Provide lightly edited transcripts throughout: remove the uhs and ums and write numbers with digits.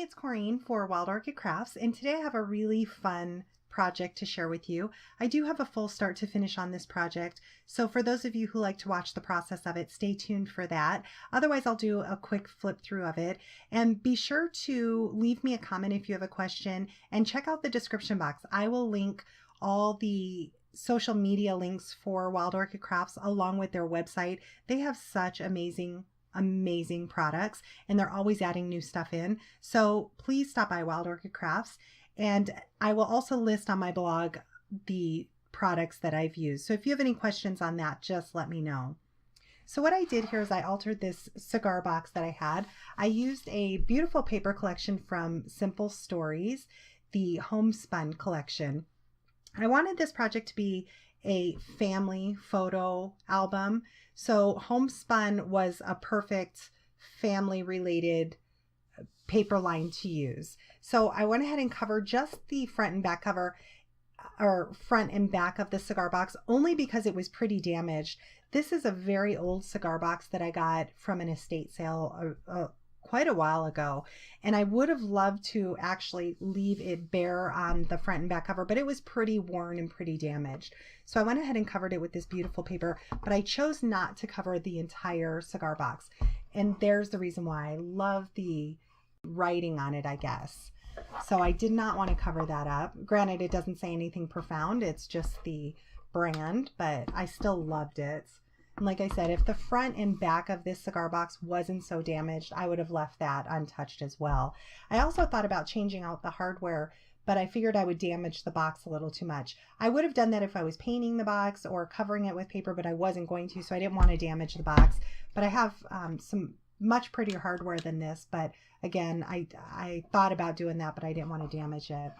it's Corene for Wild Orchid Crafts, and today I have a really fun project to share with you. I do have a full start to finish on this project, so for those of you who like to watch the process of it, stay tuned for that. Otherwise, I'll do a quick flip through of it, and be sure to leave me a comment if you have a question, and check out the description box. I will link all the social media links for Wild Orchid Crafts along with their website. They have such amazing products, and they're always adding new stuff in. So please stop by Wild Orchid Crafts, and I will also list on my blog the products that I've used. So if you have any questions on that, just let me know. So what I did here is I altered this cigar box that I had. I used a beautiful paper collection from Simple Stories, the Homespun collection. I wanted this project to be a family photo album. So Homespun was a perfect family related paper line to use. So I went ahead and covered just the front and back cover, or front and back of the cigar box, only because it was pretty damaged. This is a very old cigar box that I got from an estate sale quite a while ago, and I would have loved to actually leave it bare on the front and back cover, but it was pretty worn and pretty damaged. So I went ahead and covered it with this beautiful paper, but I chose not to cover the entire cigar box. And there's the reason why. I love the writing on it, I guess. So I did not want to cover that up. Granted, it doesn't say anything profound, it's just the brand, but I still loved it. And like I said, if the front and back of this cigar box wasn't so damaged, I would have left that untouched as well. I also thought about changing out the hardware, but I figured I would damage the box a little too much. I would have done that if I was painting the box or covering it with paper, but I wasn't going to, so I didn't want to damage the box. But I have some much prettier hardware than this, but again, I thought about doing that, but I didn't want to damage it.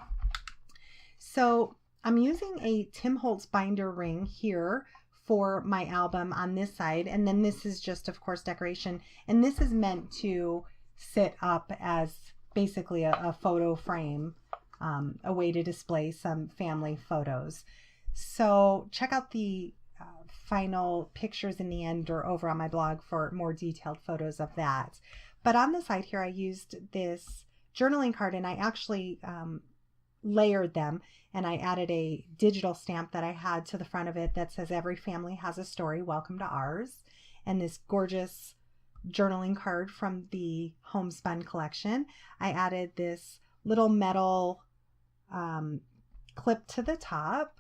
So I'm using a Tim Holtz binder ring here for my album on this side, and then this is just, of course, decoration, and this is meant to sit up as basically a photo frame, a way to display some family photos. So check out the final pictures in the end or over on my blog for more detailed photos of that. But on the side here, I used this journaling card, and I actually layered them, and I added a digital stamp that I had to the front of it that says "Every family has a story, welcome to ours," and this gorgeous journaling card from the Homespun collection. I added this little metal clip to the top,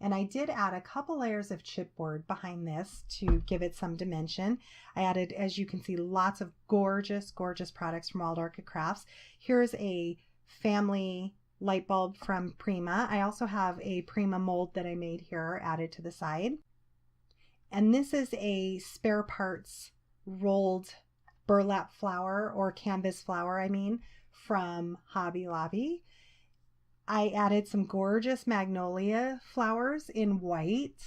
and I did add a couple layers of chipboard behind this to give it some dimension. I added, as you can see, lots of gorgeous products from Wild Orchid Crafts. Here's a family light bulb from Prima. I also have a Prima mold that I made here added to the side. And this is a spare parts rolled burlap flower, or canvas flower, I mean, from Hobby Lobby. I added some gorgeous magnolia flowers in white.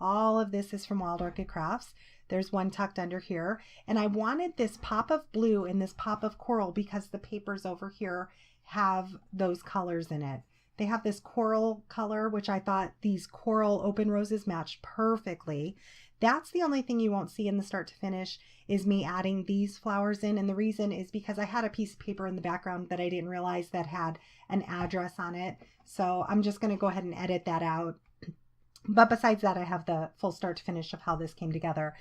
All of this is from Wild Orchid Crafts. There's one tucked under here. And I wanted this pop of blue and this pop of coral because the papers over here have those colors in it. They have this coral color, which I thought these coral open roses matched perfectly. That's the only thing you won't see in the start to finish is me adding these flowers in. And the reason is because I had a piece of paper in the background that I didn't realize that had an address on it. So I'm just going to go ahead and edit that out. But besides that, I have the full start to finish of how this came together.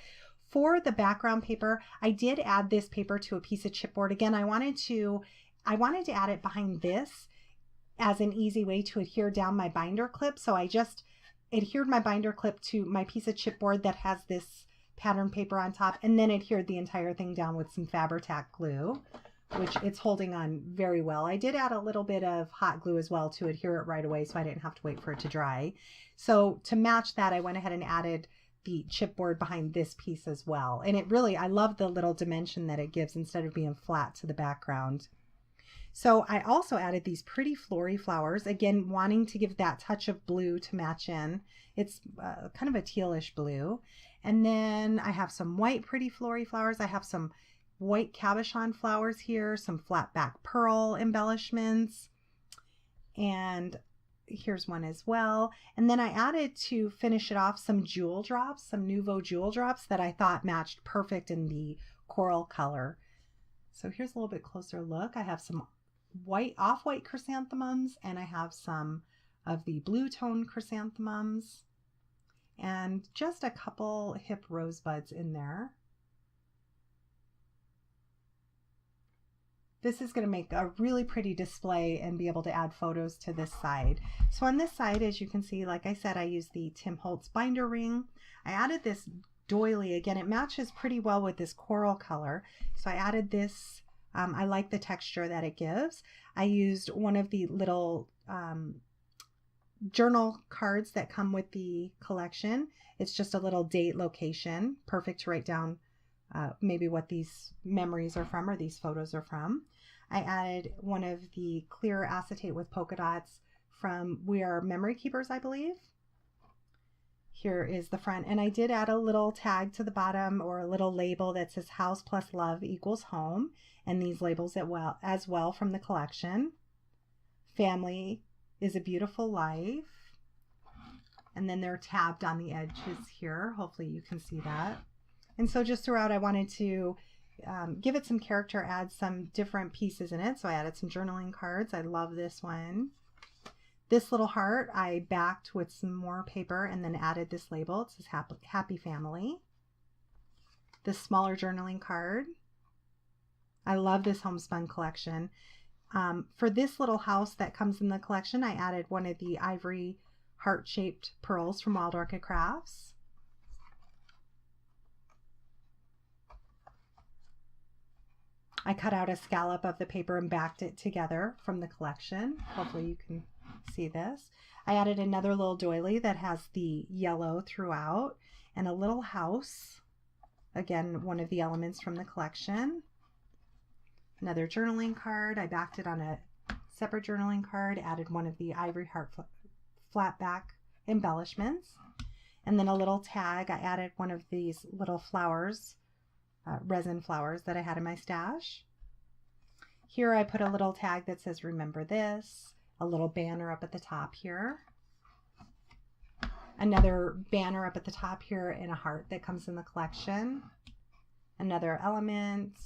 For the background paper, I did add this paper to a piece of chipboard. Again, I wanted to add it behind this as an easy way to adhere down my binder clip. So I just adhered my binder clip to my piece of chipboard that has this pattern paper on top, and then adhered the entire thing down with some Fabri-Tac glue, which it's holding on very well. I did add a little bit of hot glue as well to adhere it right away, so I didn't have to wait for it to dry. So to match that, I went ahead and added the chipboard behind this piece as well. And it really, I love the little dimension that it gives instead of being flat to the background. So I also added these pretty Flori flowers, again, wanting to give that touch of blue to match in. It's kind of a tealish blue. And then I have some white pretty Flori flowers. I have some white cabochon flowers here, some flat back pearl embellishments, and here's one as well. And then I added, to finish it off, some jewel drops, some Nouveau jewel drops that I thought matched perfect in the coral color. So here's a little bit closer look. I have some off-white chrysanthemums, and I have some of the blue tone chrysanthemums, and just a couple hip rosebuds in there. This is going to make a really pretty display and be able to add photos to this side. So on this side, as you can see, like I said, I used the Tim Holtz binder ring. I added this doily. Again, it matches pretty well with this coral color. So I added this. I like the texture that it gives. I used one of the little journal cards that come with the collection. It's just a little date location, perfect to write down maybe what these memories are from or these photos are from. I added one of the clear acetate with polka dots from We Are Memory Keepers, I believe. Here is the front, and I did add a little tag to the bottom, or a little label that says House plus Love equals Home, and these labels as well from the collection. Family is a Beautiful Life, and then they're tabbed on the edges here. Hopefully you can see that. And so just throughout, I wanted to give it some character, add some different pieces in it. So I added some journaling cards. I love this one. This little heart I backed with some more paper and then added this label. It says Happy Family. This smaller journaling card. I love this homespun collection. For this little house that comes in the collection, I added one of the ivory heart-shaped pearls from Wild Orchid Crafts. I cut out a scallop of the paper and backed it together from the collection. Hopefully you can see this. I added another little doily that has the yellow throughout, and a little house. Again, one of the elements from the collection. Another journaling card. I backed it on a separate journaling card, added one of the Ivory Heart flat back embellishments. And then a little tag. I added one of these little flowers, resin flowers that I had in my stash. Here I put a little tag that says Remember This, a little banner up at the top here, another banner up at the top here, and a heart that comes in the collection, another element.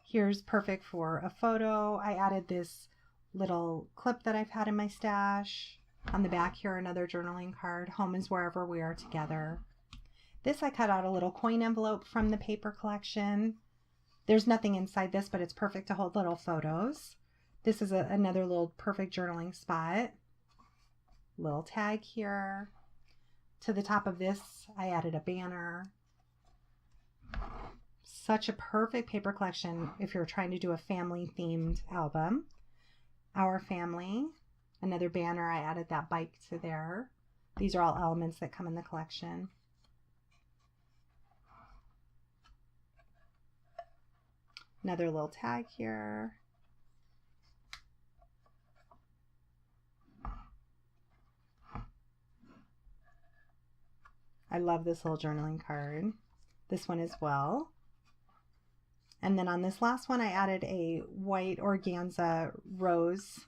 Here's perfect for a photo. I added this little clip that I've had in my stash. On the back here, another journaling card. Home is wherever we are together. This, I cut out a little coin envelope from the paper collection. There's nothing inside this, but it's perfect to hold little photos. This is another little perfect journaling spot. Little tag here. To the top of this, I added a banner. Such a perfect paper collection if you're trying to do a family-themed album. Our Family. Another banner, I added that bike to there. These are all elements that come in the collection. Another little tag here. I love this little journaling card. This one as well. And then on this last one, I added a white organza rose.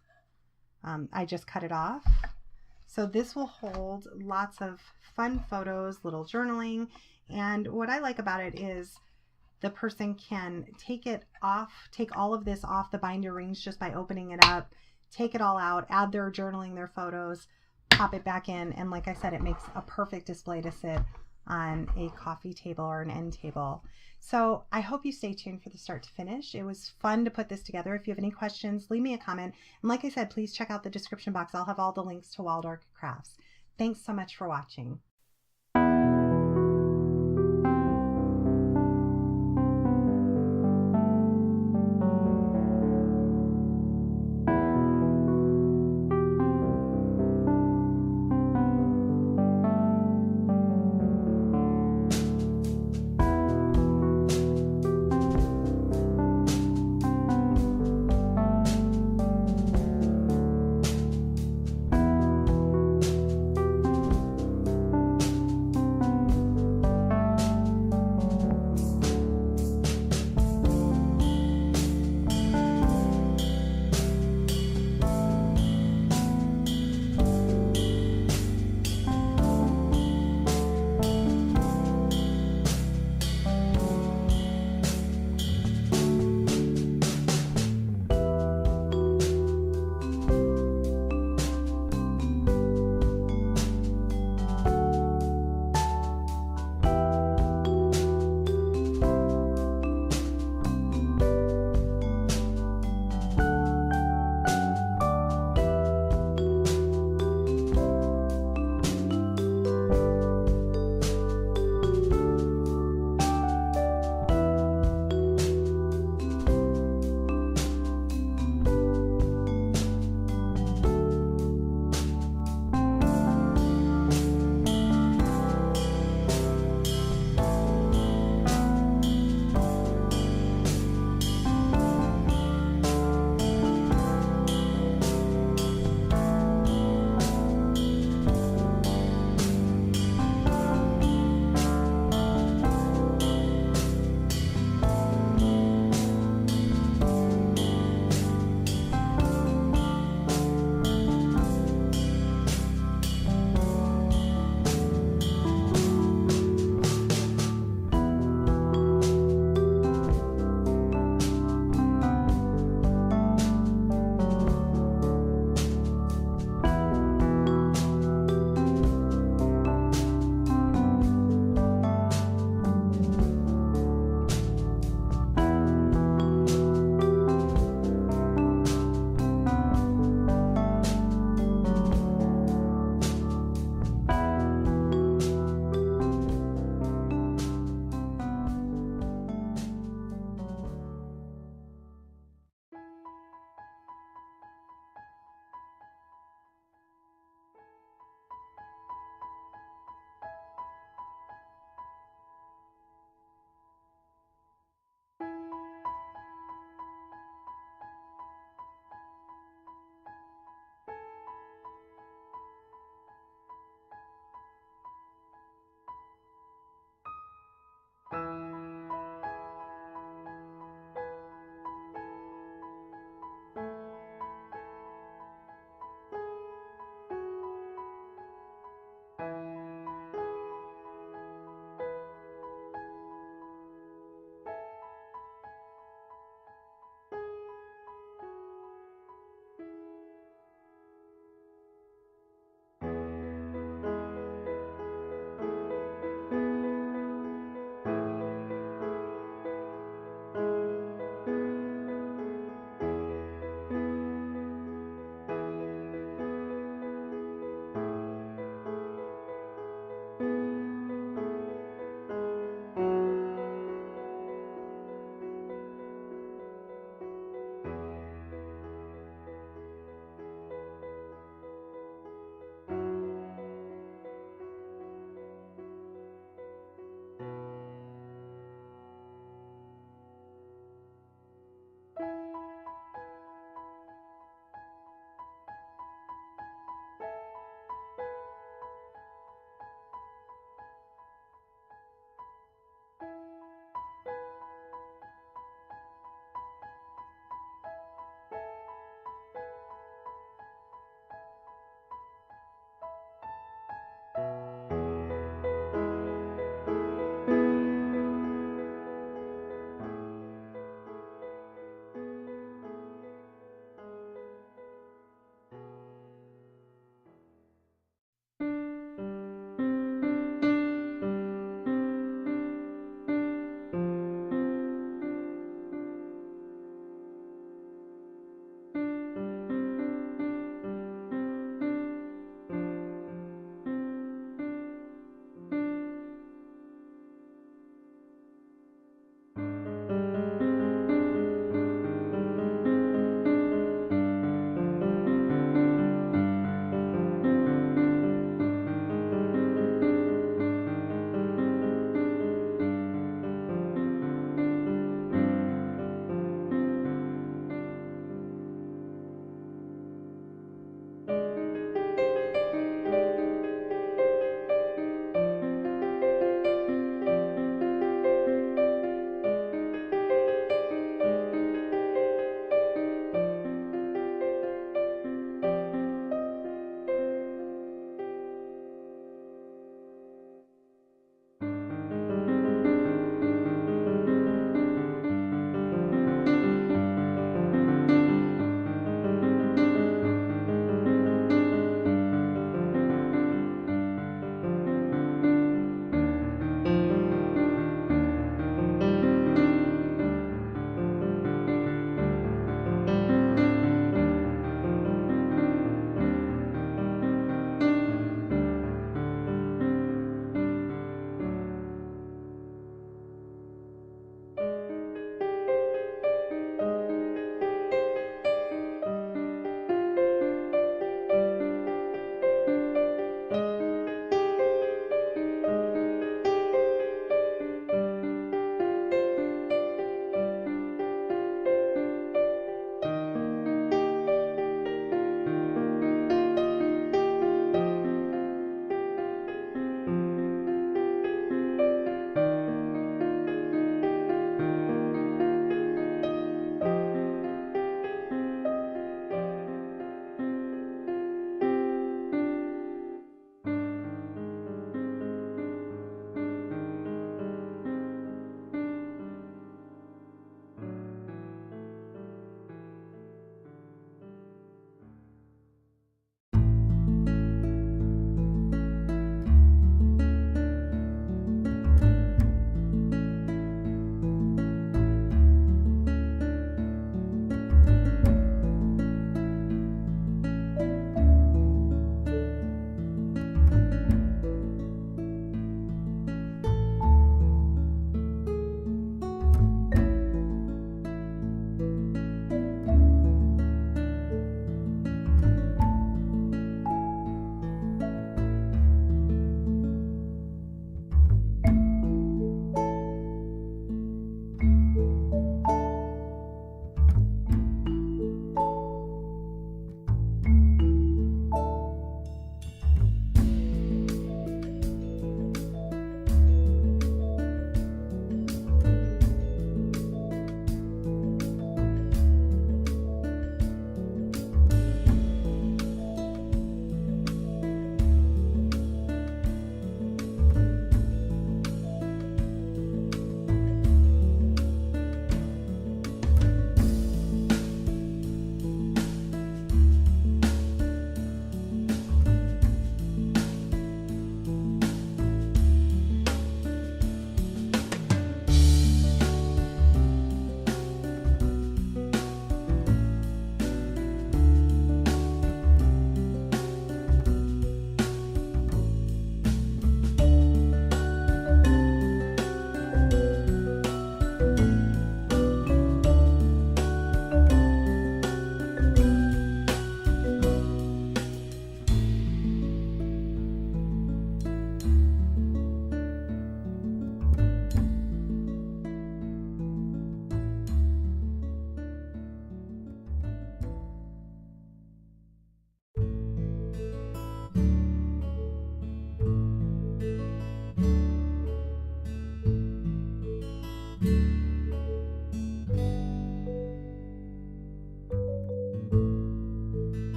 I just cut it off. So this will hold lots of fun photos, little journaling. And what I like about it is the person can take it off, take all of this off the binder rings just by opening it up, take it all out, add their journaling, their photos, pop it back in. And like I said, it makes a perfect display to sit on a coffee table or an end table. So I hope you stay tuned for the start to finish. It was fun to put this together. If you have any questions, leave me a comment. And like I said, please check out the description box. I'll have all the links to Wild Orchid Crafts. Thanks so much for watching.